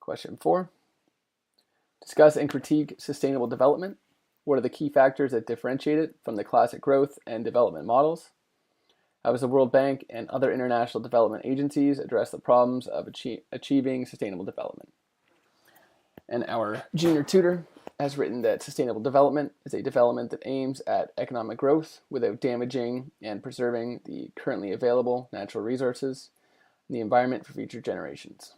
Question 4. Discuss and critique sustainable development. What are the key factors that differentiate it from the classic growth and development models? How does the World Bank and other international development agencies address the problems of achieving sustainable development? And our junior tutor has written that sustainable development is a development that aims at economic growth without damaging and preserving the currently available natural resources and the environment for future generations.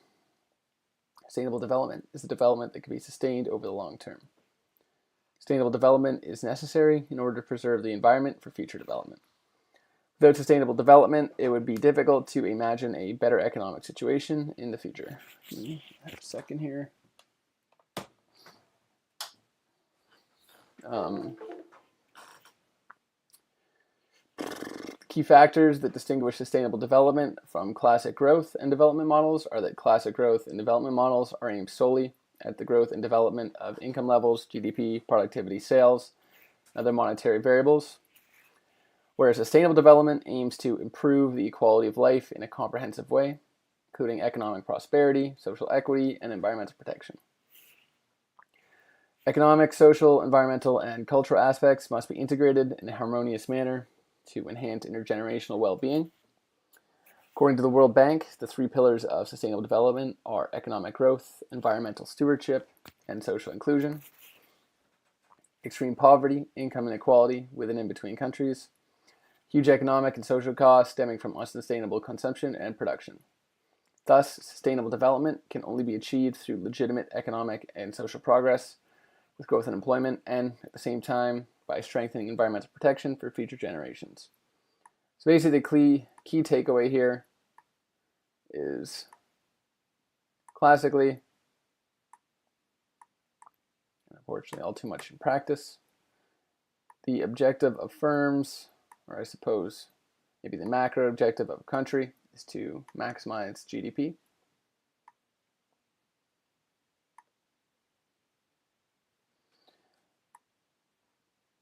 Sustainable development is a development that can be sustained over the long term. Sustainable development is necessary in order to preserve the environment for future development. Without sustainable development, it would be difficult to imagine a better economic situation in the future. Have a second here. Key factors that distinguish sustainable development from classic growth and development models are that classic growth and development models are aimed solely at the growth and development of income levels, GDP, productivity, sales, and other monetary variables, whereas sustainable development aims to improve the quality of life in a comprehensive way, including economic prosperity, social equity, and environmental protection. Economic, social, environmental, and cultural aspects must be integrated in a harmonious manner to enhance intergenerational well-being. According to the World Bank, the 3 pillars of sustainable development are economic growth, environmental stewardship, and social inclusion. Extreme poverty, income inequality within and between countries, huge economic and social costs stemming from unsustainable consumption and production. Thus, sustainable development can only be achieved through legitimate economic and social progress with growth and employment, and at the same time by strengthening environmental protection for future generations. So basically the key takeaway here is classically, unfortunately all too much in practice, the objective of firms, or I suppose maybe the macro objective of a country, is to maximize GDP.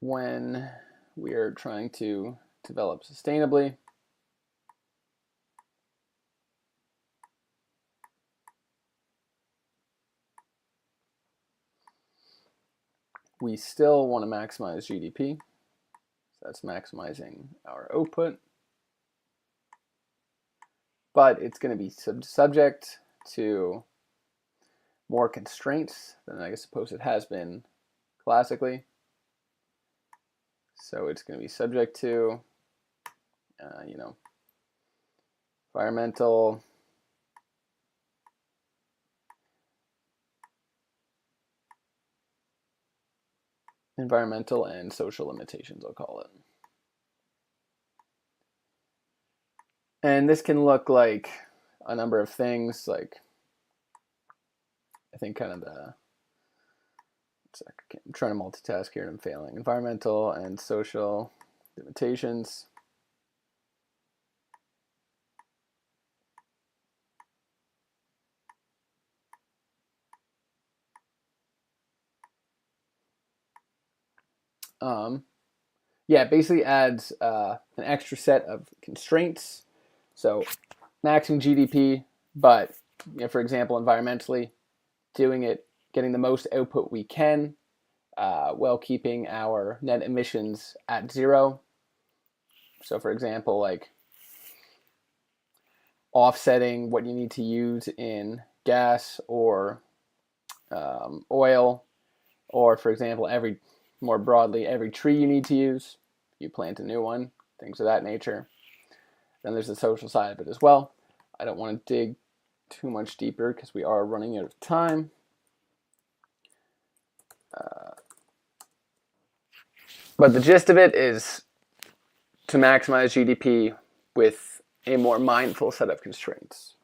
When we are trying to develop sustainably, we still want to maximize GDP. So that's maximizing our output. But it's going to be subject to more constraints than I suppose it has been classically. So it's going to be subject to, environmental and social limitations, I'll call it. And this can look like a number of things, like I think kind of I'm trying to multitask here and I'm failing. Environmental and social limitations. Basically adds an extra set of constraints. So maxing GDP, but for example, environmentally, getting the most output we can, while keeping our net emissions at 0. So for example, like offsetting what you need to use in gas or oil, or for example, more broadly, every tree you need to use, you plant a new one, things of that nature. Then there's the social side of it as well. I don't want to dig too much deeper because we are running out of time. But the gist of it is to maximize GDP with a more mindful set of constraints.